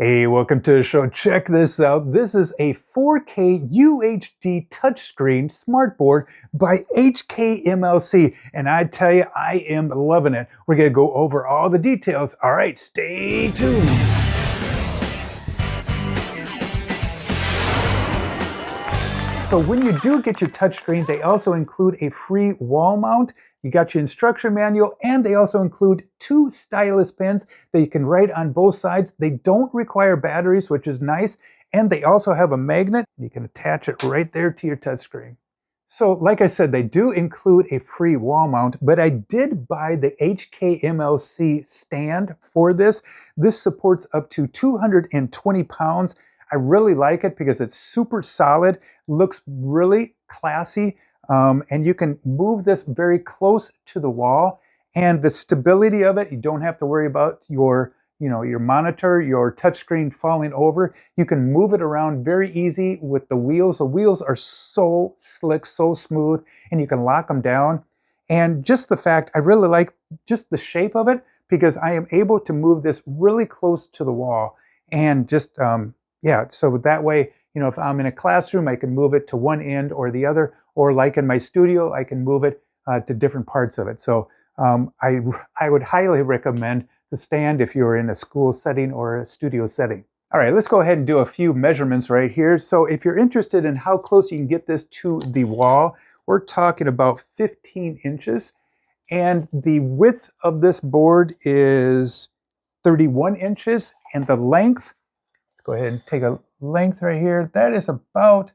Hey, welcome to the show. Check this out. This is a 4K UHD touchscreen smartboard by HKMLC. And I tell you, I am loving it. We're going to go over all the details. All right, stay tuned. So when you do get your touchscreen, they also include a free wall mount. You got your instruction manual, and they also include 2 stylus pens that you can write on both sides. They don't require batteries, which is nice. And they also have a magnet. You can attach it right there to your touchscreen. So like I said, they do include a free wall mount, but I did buy the HKMLC stand for this. This supports up to 220 pounds. I really like it because it's super solid, looks really classy, and you can move this very close to the wall. And the stability of it, you don't have to worry about your monitor, your touchscreen falling over. You can move it around very easy with the wheels. The wheels are so slick, so smooth, and you can lock them down. And just the fact, I really like just the shape of it because I am able to move this really close to the wall and just, yeah, so that way, if I'm in a classroom, I can move it to one end or the other, or like in my studio, I can move it to different parts of it. So I would highly recommend the stand if you're in a school setting or a studio setting. All right, let's go ahead and do a few measurements right here. So if you're interested in how close you can get this to the wall, we're talking about 15 inches. And the width of this board is 31 inches, and the length, go ahead and take a length right here. That is about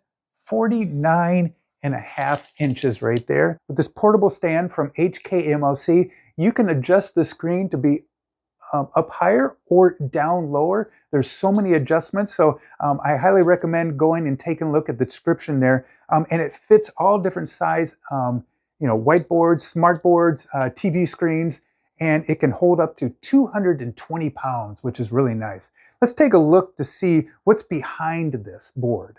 49.5 inches right there. With this portable stand from HKMLC, you can adjust the screen to be up higher or down lower. There's so many adjustments. So I highly recommend going and taking a look at the description there. And it fits all different size, whiteboards, smartboards, TV screens, and it can hold up to 220 pounds, which is really nice. Let's take a look to see what's behind this board.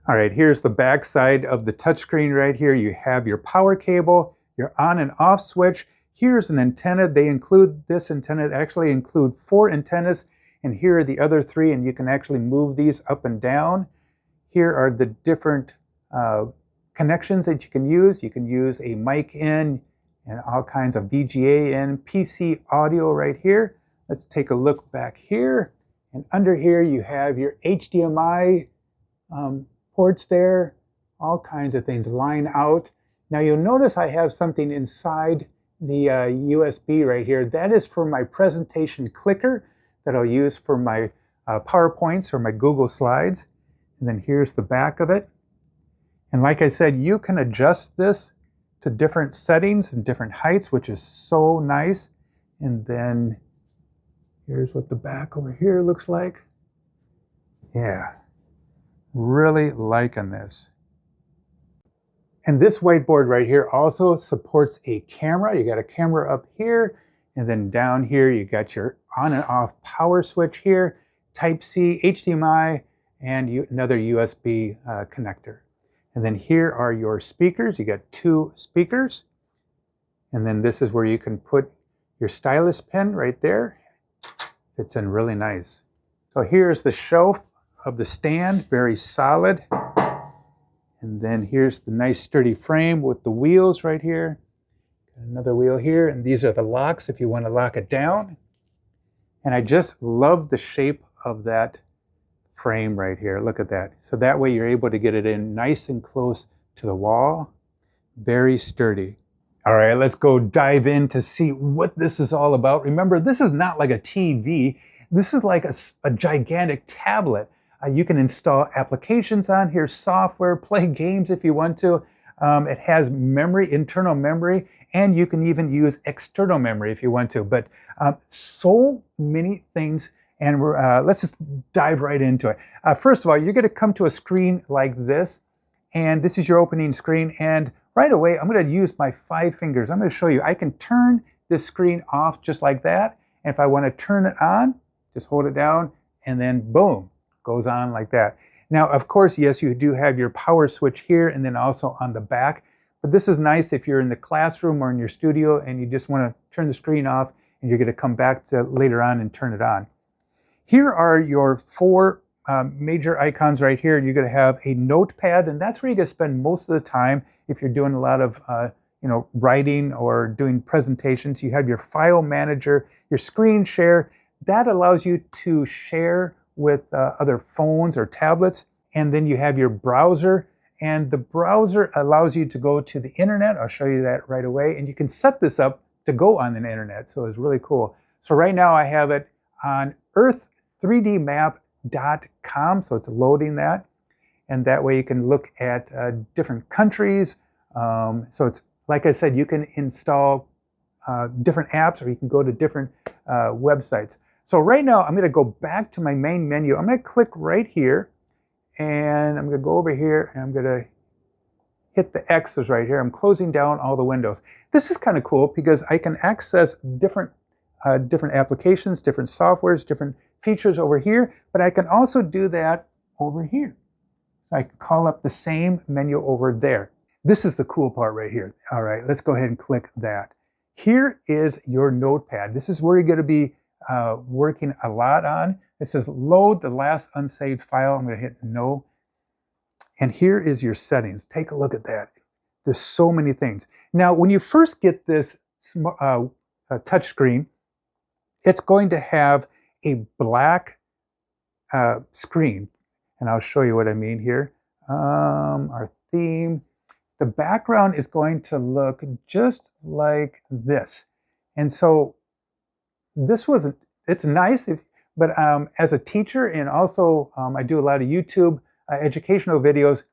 All right, here's the back side of the touchscreen right here. You have your power cable, your on and off switch. Here's an antenna. They include this antenna. They actually include 4 antennas, and here are the other 3, and you can actually move these up and down. Here are the different connections that you can use. You can use a mic in, and all kinds of VGA in, PC audio right here. Let's take a look back here. And under here you have your HDMI ports there, all kinds of things, line out. Now you'll notice I have something inside the USB right here. That is for my presentation clicker that I'll use for my PowerPoints or my Google Slides. And then here's the back of it. And like I said, you can adjust this to different settings and different heights, which is so nice. And then here's what the back over here looks like. Yeah, really liking this. And this whiteboard right here also supports a camera. You got a camera up here, and then down here you got your on and off power switch here, Type-C, HDMI, and another USB connector. And then here are your speakers. You got 2 speakers. And then this is where you can put your stylus pen right there. Fits in really nice. So here's the shelf of the stand, very solid. And then here's the nice sturdy frame with the wheels right here. Got another wheel here, and these are the locks if you want to lock it down. And I just love the shape of that frame right here. Look at that. So that way you're able to get it in nice and close to the wall. Very sturdy. All right, let's go dive in to see what this is all about. Remember, this is not like a TV. This is like a gigantic tablet. You can install applications on here, software, play games if you want to. It has memory, internal memory, and you can even use external memory if you want to. But so many things. And let's just dive right into it. First of all, you're going to come to a screen like this, and this is your opening screen. And right away, I'm going to use my 5 fingers. I'm going to show you. I can turn this screen off just like that. And if I want to turn it on, just hold it down, and then boom, goes on like that. Now, of course, yes, you do have your power switch here, and then also on the back. But this is nice if you're in the classroom or in your studio, and you just want to turn the screen off, and you're going to come back to later on and turn it on. Here are your four major icons right here. You're going to have a notepad, and that's where you're going to spend most of the time if you're doing a lot of writing or doing presentations. You have your file manager, your screen share. That allows you to share with other phones or tablets. And then you have your browser, and the browser allows you to go to the internet. I'll show you that right away. And you can set this up to go on the internet, so it's really cool. So right now I have it on earth3dmap.com, so it's loading that. And that way you can look at different countries. So it's, like I said, you can install different apps, or you can go to different websites. So right now I'm going to go back to my main menu. I'm going to click right here, and I'm going to go over here, and I'm going to hit the X's right here. I'm closing down all the windows. This is kind of cool because I can access different applications, different softwares, different features over here, but I can also do that over here. So I can call up the same menu over there. This is the cool part right here. All right, let's go ahead and click that. Here is your notepad. This is where you're going to be working a lot on. It says load the last unsaved file. I'm going to hit no. And here is your settings. Take a look at that. There's so many things. Now, when you first get this touch screen, it's going to have a black screen. And I'll show you what I mean here. Our theme. The background is going to look just like this. And so it's nice, but as a teacher, and also I do a lot of YouTube educational videos,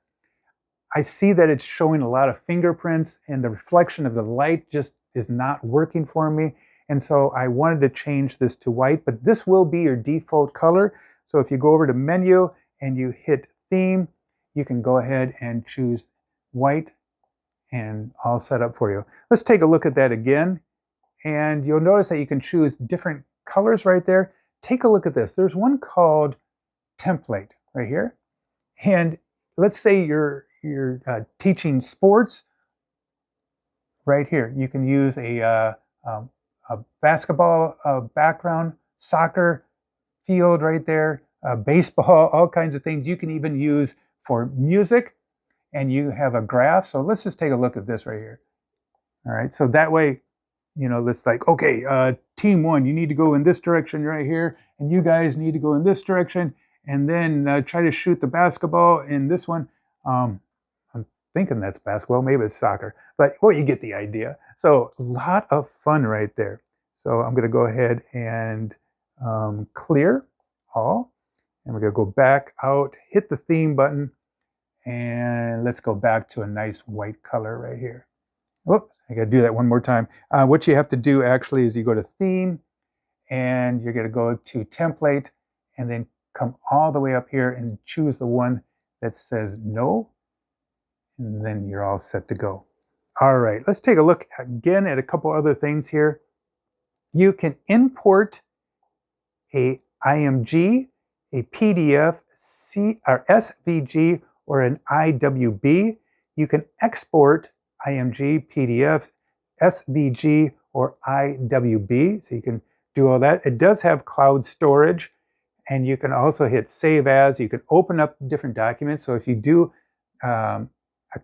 I see that it's showing a lot of fingerprints, and the reflection of the light just is not working for me. And so I wanted to change this to white, but this will be your default color. So if you go over to menu and you hit theme, you can go ahead and choose white, and all set up for you. Let's take a look at that again. And you'll notice that you can choose different colors right there. Take a look at this. There's one called template right here. And let's say you're teaching sports. Right here, you can use a basketball background, soccer field right there, baseball, all kinds of things. You can even use for music, and you have a graph. So let's just take a look at this right here. All right, so that way, it's like, okay, team one, you need to go in this direction right here, and you guys need to go in this direction, and then try to shoot the basketball in this one. I'm thinking that's basketball, maybe it's soccer, but well, you get the idea. So a lot of fun right there. So I'm going to go ahead and clear all, and we're going to go back out, hit the theme button, and let's go back to a nice white color right here. Whoops, I got to do that one more time. What you have to do actually is you go to theme, and you're going to go to template, and then come all the way up here and choose the one that says no, and then you're all set to go. All right, let's take a look again at a couple other things here. You can import a IMG, a PDF, or SVG, or an IWB. You can export IMG, PDF, SVG, or IWB. So you can do all that. It does have cloud storage, and you can also hit save as. You can open up different documents. So if you do a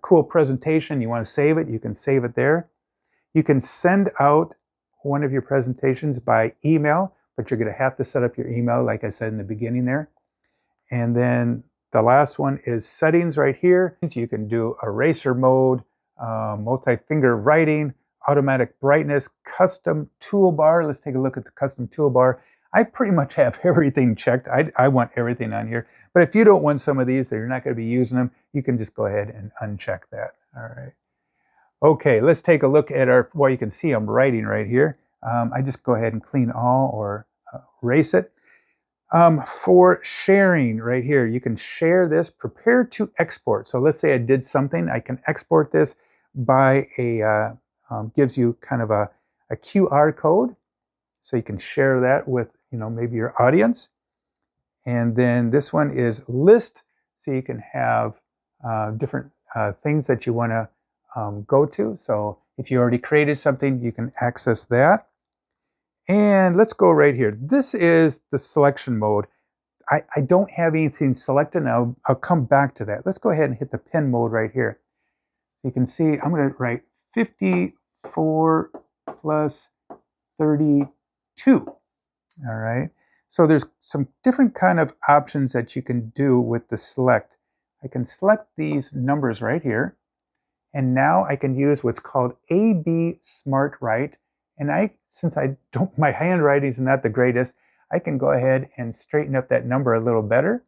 cool presentation, you want to save it, you can save it there. You can send out one of your presentations by email, but you're going to have to set up your email, like I said in the beginning there. And then the last one is settings right here. So you can do eraser mode, multi-finger writing, automatic brightness, custom toolbar. Let's take a look at the custom toolbar. I pretty much have everything checked. I want everything on here. But if you don't want some of these, that you're not going to be using them, you can just go ahead and uncheck that. All right. Okay, let's take a look at our, well, you can see I'm writing right here. I just go ahead and clean all or erase it. For sharing right here, you can share this, prepare to export. So let's say I did something, I can export this by a, gives you kind of a QR code. So you can share that with, maybe your audience. And then this one is list. So you can have different things that you want to go to. So if you already created something, you can access that. And let's go right here. This is the selection mode. I don't have anything selected, and I'll come back to that. Let's go ahead and hit the pen mode right here. So you can see I'm going to write 54 plus 32. All right. So there's some different kind of options that you can do with the select. I can select these numbers right here. And now I can use what's called AB Smart Write. And since my handwriting is not the greatest, I can go ahead and straighten up that number a little better.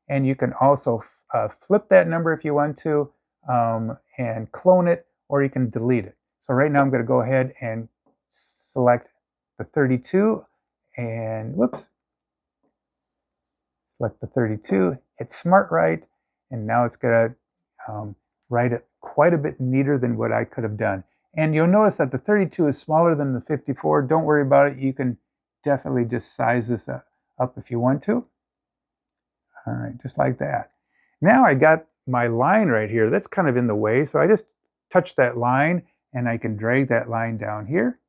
And you can also flip that number if you want to, and clone it, or you can delete it. So right now I'm going to go ahead and select the 32 and select the 32, hit Smart Write, and now it's going to write it quite a bit neater than what I could have done. And you'll notice that the 32 is smaller than the 54. Don't worry about it. You can definitely just size this up if you want to. All right, just like that. Now I got my line right here. That's kind of in the way. So I just touch that line and I can drag that line down here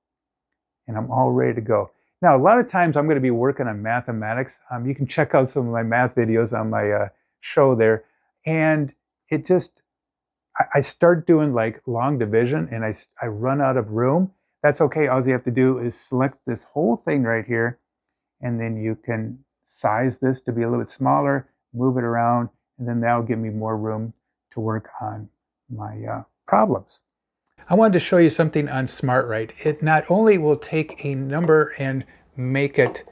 and I'm all ready to go. Now, a lot of times I'm going to be working on mathematics. You can check out some of my math videos on my show there. And it just, I start doing like long division and I run out of room. That's okay. All you have to do is select this whole thing right here. And then you can size this to be a little bit smaller, move it around, and then that'll give me more room to work on my problems. I wanted to show you something on Smart Write. It not only will take a number and make it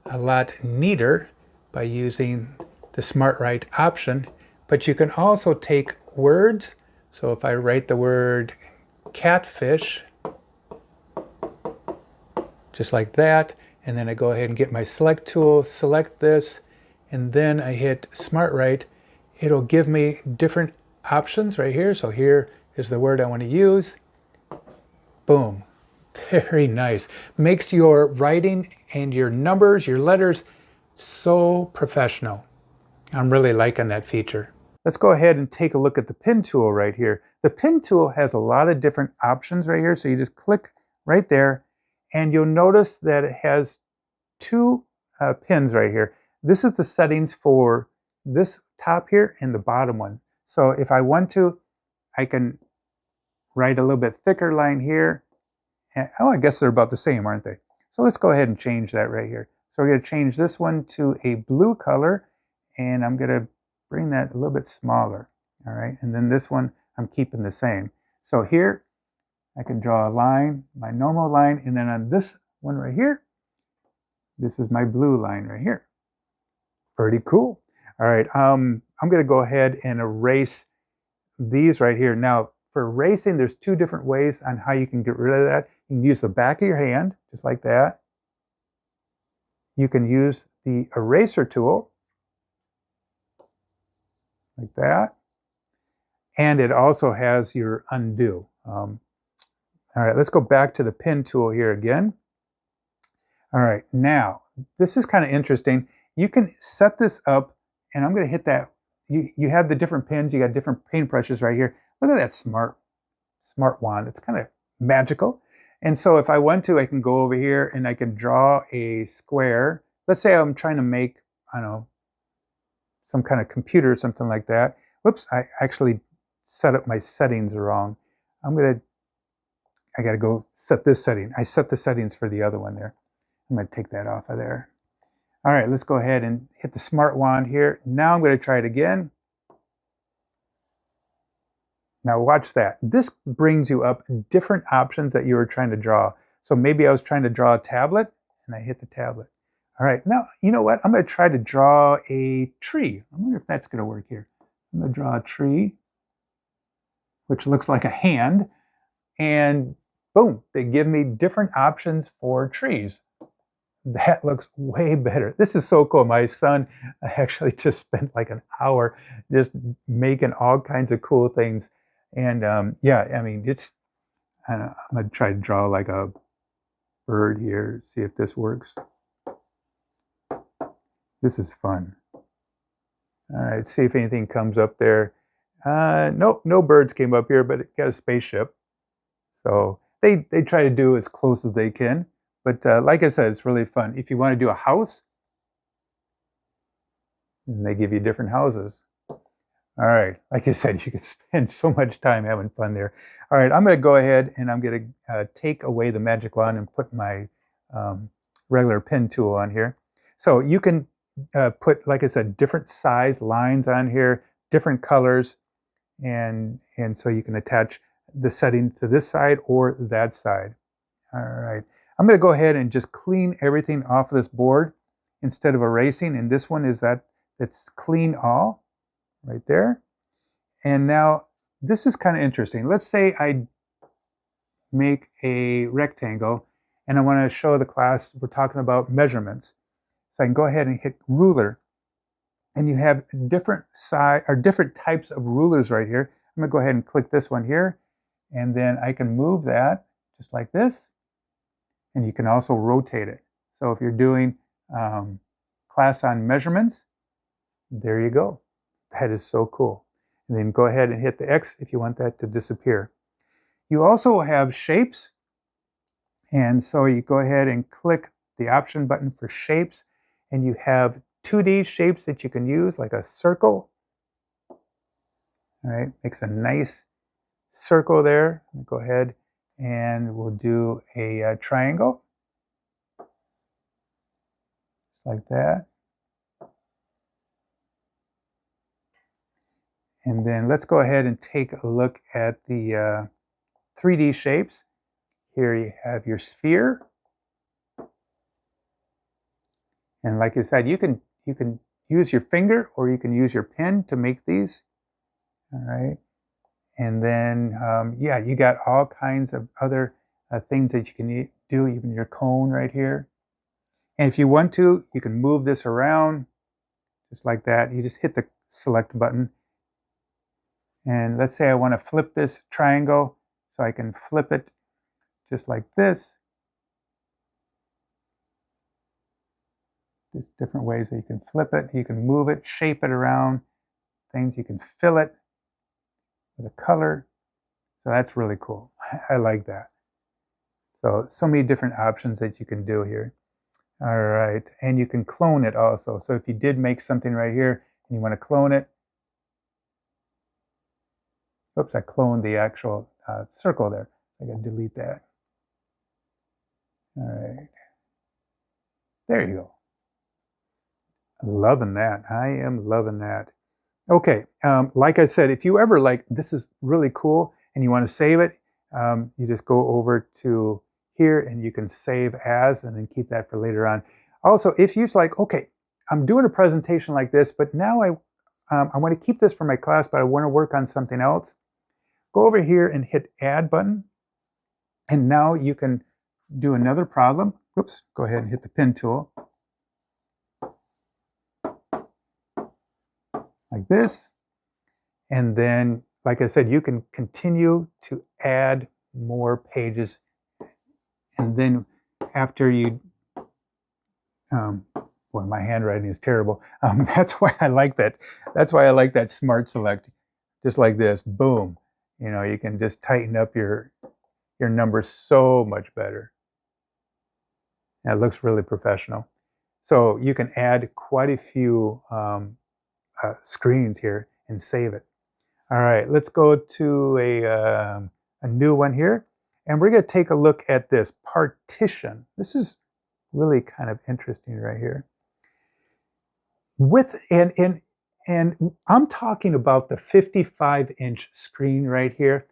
a lot neater by using the Smart Write option, but you can also take words. So if I write the word catfish, just like that, and then I go ahead and get my select tool, select this, and then I hit Smart Write, it'll give me different options right here. So here is the word I want to use. Boom. Very nice. Makes your writing and your numbers, your letters, so professional. I'm really liking that feature. Let's go ahead and take a look at the pen tool right here. The pen tool has a lot of different options right here. So you just click right there and you'll notice that it has two pins right here. This is the settings for this top here and the bottom one. So if I want to, I can write a little bit thicker line here. And, I guess they're about the same, aren't they? So let's go ahead and change that right here. So we're going to change this one to a blue color, and I'm going to bring that a little bit smaller. All right, and then this one I'm keeping the same. So here I can draw a line, my normal line, and then on this one right here, this is my blue line right here. Pretty cool. All right, I'm going to go ahead and erase these right here. Now, for erasing, there's two different ways on how you can get rid of that. You can use the back of your hand, just like that. You can use the eraser tool, like that. And it also has your undo. All right, let's go back to the pen tool here again. All right, now, this is kind of interesting. You can set this up, and I'm going to hit that. You have the different pins. You got different paintbrushes right here. Look at that smart wand. It's kind of magical. And so if I want to, I can go over here and I can draw a square. Let's say I'm trying to make, I don't know, some kind of computer or something like that. Whoops, I actually set up my settings wrong. I got to go set this setting. I set the settings for the other one there. I'm going to take that off of there. All right, let's go ahead and hit the smart wand here. Now I'm going to try it again. Now watch that. This brings you up different options that you were trying to draw. So maybe I was trying to draw a tablet and I hit the tablet. All right, now you know what? I'm going to try to draw a tree. I wonder if that's going to work here. I'm going to draw a tree, which looks like a hand. And boom, they give me different options for trees. That looks way better. This is so cool. My son actually just spent like an hour just making all kinds of cool things. And yeah, I mean, I'm going to try to draw like a bird here, see if this works. This is fun. All right, see if anything comes up there. Nope, no birds came up here, but it got a spaceship. So they try to do as close as they can. But like I said, it's really fun. If you want to do a house, and they give you different houses. All right, like I said, you could spend so much time having fun there. All right, I'm going to go ahead and I'm going to take away the magic wand and put my regular pen tool on here. So you can put, like I said, different size lines on here, different colors, and so you can attach the setting to this side or that side. All right, I'm going to go ahead and just clean everything off of this board instead of erasing, and this one is it's clean all. Right there. And now this is kind of interesting. Let's say I make a rectangle and I want to show the class we're talking about measurements. So I can go ahead and hit ruler, and you have different types of rulers right here. I'm going to go ahead and click this one here, and then I can move that just like this, and you can also rotate it. So if you're doing class on measurements, there you go. That is so cool. And then go ahead and hit the X if you want that to disappear. You also have shapes. And so you go ahead and click the option button for shapes. And you have 2D shapes that you can use, like a circle. All right, makes a nice circle there. Go ahead and we'll do a triangle. Just like that. And then let's go ahead and take a look at the 3D shapes. Here you have your sphere. And like I said, you can use your finger or you can use your pen to make these. All right. And then, yeah, you got all kinds of other things that you can do, even your cone right here. And if you want to, you can move this around just like that. You just hit the select button. And let's say I want to flip this triangle, so I can flip it just like this. There's different ways that you can flip it. You can move it, shape it around things. You can fill it with a color. So that's really cool. I like that. So many different options that you can do here. All right. And you can clone it also. So if you did make something right here and you want to clone it, oops, I cloned the actual circle there. I got to delete that. All right. There you go. Loving that. I am loving that. Okay. Like I said, if you ever this is really cool and you want to save it, you just go over to here and you can save as and then keep that for later on. Also, if you're like, okay, I'm doing a presentation like this, but now I want to keep this for my class, but I want to work on something else. Go over here and hit Add button. And now you can do another problem. Whoops, go ahead and hit the pen tool. Like this. And then, like I said, you can continue to add more pages. And then after you, boy, my handwriting is terrible. That's why I like that. That's why I like that Smart Select. Just like this, boom. You know, you can just tighten up your numbers so much better. And it looks really professional. So you can add quite a few screens here and save it. All right, let's go to a new one here. And we're going to take a look at this partition. This is really kind of interesting right here. And I'm talking about the 55-inch screen right here.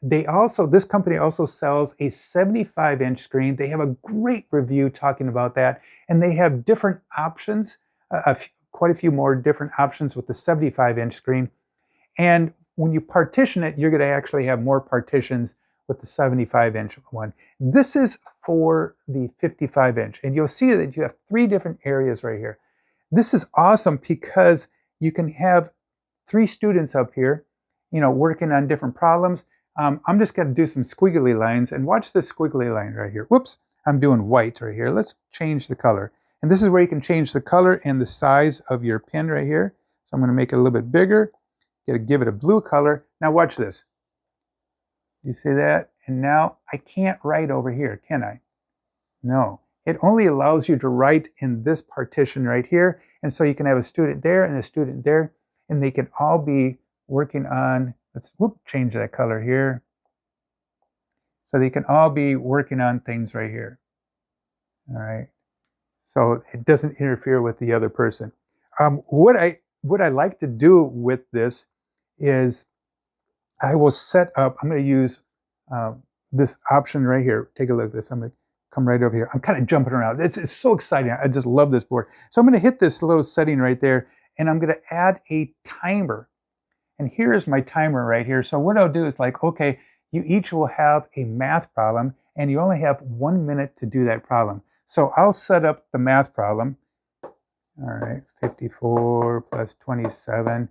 This company also sells a 75-inch screen. They have a great review talking about that. And they have different options, quite a few more different options with the 75-inch screen. And when you partition it, you're going to actually have more partitions with the 75-inch one. This is for the 55-inch. And you'll see that you have 3 different areas right here. This is awesome because you can have 3 students up here, you know, working on different problems. I'm just going to do some squiggly lines and watch this squiggly line right here. Whoops, I'm doing white right here. Let's change the color. And this is where you can change the color and the size of your pen right here. So I'm going to make it a little bit bigger. Give it a blue color. Now watch this. You see that? And now I can't write over here, can I? No, it only allows you to write in this partition right here. And so you can have a student there and a student there, and they can all be working on, let's change that color here. So they can all be working on things right here. All right. So it doesn't interfere with the other person. What I like to do with this is I will set up, I'm going to use this option right here. Take a look at this. I'm going to come right over here. I'm kind of jumping around. It's so exciting. I just love this board. So I'm going to hit this little setting right there, and I'm going to add a timer. And here's my timer right here. So what I'll do is like, okay, you each will have a math problem, and you only have 1 minute to do that problem. So I'll set up the math problem. All right, 54 plus 27,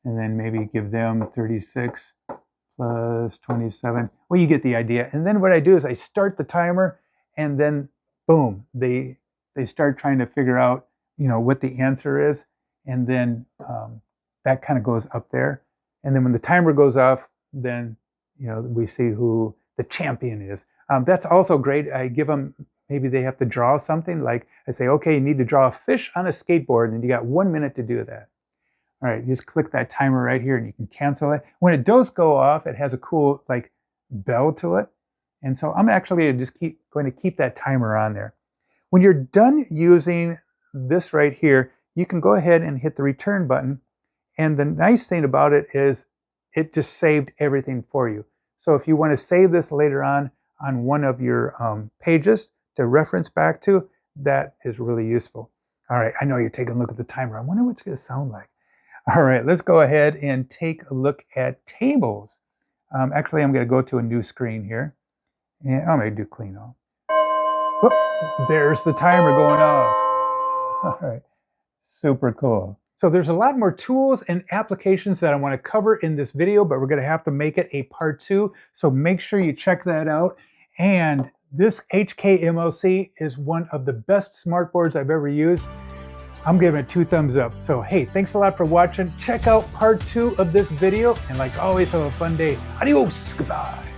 and then maybe give them 36 plus 27. Well, you get the idea. And then what I do is I start the timer, and then boom, they start trying to figure out, you know, what the answer is, and then that kind of goes up there. And then when the timer goes off, then you know we see who the champion is. That's also great. I give them, maybe they have to draw something. Like I say, okay, you need to draw a fish on a skateboard, and you got 1 minute to do that. All right, just click that timer right here, and you can cancel it. When it does go off, it has a cool like bell to it. And so I'm actually just going to keep that timer on there. When you're done using this right here, you can go ahead and hit the return button. And the nice thing about it is it just saved everything for you. So if you want to save this later on one of your pages to reference back to, that is really useful. All right, I know you're taking a look at the timer. I wonder what it's going to sound like. All right, let's go ahead and take a look at tables. Actually, I'm going to go to a new screen here. And I'm going to do clean off. Oh, there's the timer going off. All right, super cool. So there's a lot more tools and applications that I want to cover in this video, but we're going to have to make it a part 2. So make sure you check that out. And this HKMLC is one of the best smartboards I've ever used. I'm giving it 2 thumbs up. So hey, thanks a lot for watching. Check out part 2 of this video. And like always, have a fun day. Adios. Goodbye.